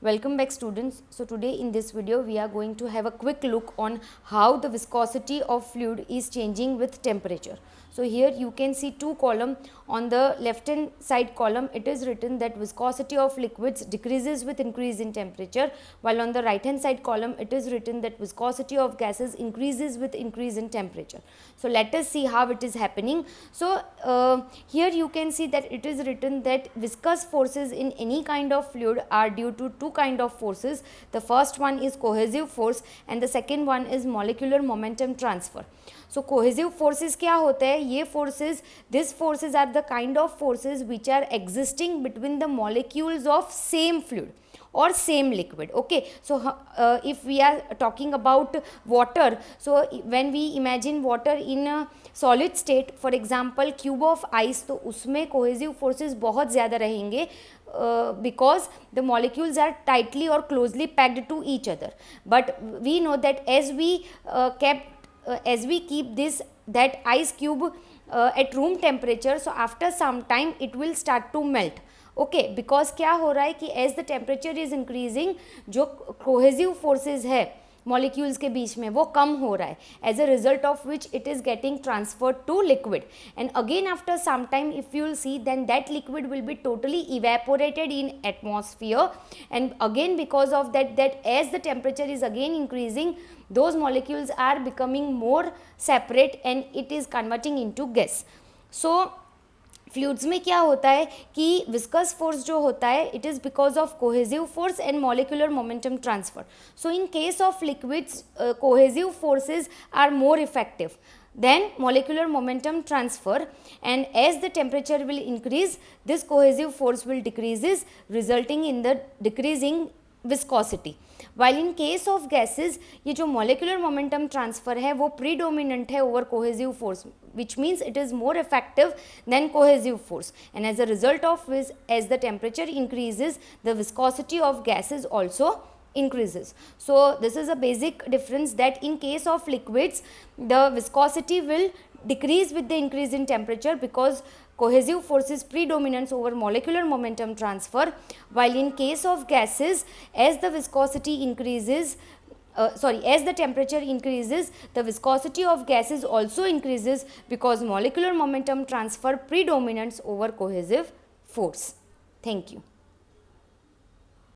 Welcome back students. So today in this video we are going to have a quick look on how the viscosity of fluid is changing with temperature. So here you can see two columns. On the left hand side column it is written that viscosity of liquids decreases with increase in temperature, while on the right hand side column it is written that viscosity of gases increases with increase in temperature. So let us see how it is happening. So here you can see that it is written that viscous forces in any kind of fluid are due to two kind of forces. The first one is cohesive force and the second one is molecular momentum transfer. So cohesive forces क्या होता है? ये forces, these forces are the kind of forces which are existing between the molecules of same fluid or same liquid. Okay, so if we are talking about water, so when we imagine water in a solid state, for example cube of ice, तो उसमें cohesive forces बहुत ज़्यादा रहेंगे because the molecules are tightly or closely packed to each other. But we know that as we keep that ice cube at room temperature, so after some time it will start to melt. Okay because क्या हो रहा है कि as the temperature is increasing जो cohesive forces है molecules के बीच में वो कम हो रहा है, as a result of which it is getting transferred to liquid and again after some time if you will see then that liquid will be totally evaporated in atmosphere and again because of that as the temperature is again increasing those molecules are becoming more separate and it is converting into gas. So fluids में क्या होता है कि viscous force जो होता है it is because of cohesive force and molecular momentum transfer. So in case of liquids cohesive forces are more effective then molecular momentum transfer, and as the temperature will increase this cohesive force will decreases, resulting in the decreasing viscosity. While in case of gases ये जो molecular momentum transfer है वो predominant है over cohesive force, which means it is more effective than cohesive force, and as a result of which as the temperature increases the viscosity of gases also increases. So this is a basic difference that in case of liquids the viscosity will decrease with the increase in temperature because cohesive forces predominance over molecular momentum transfer, while in case of gases as the viscosity increases as the temperature increases the viscosity of gases also increases because molecular momentum transfer predominates over cohesive force. Thank you.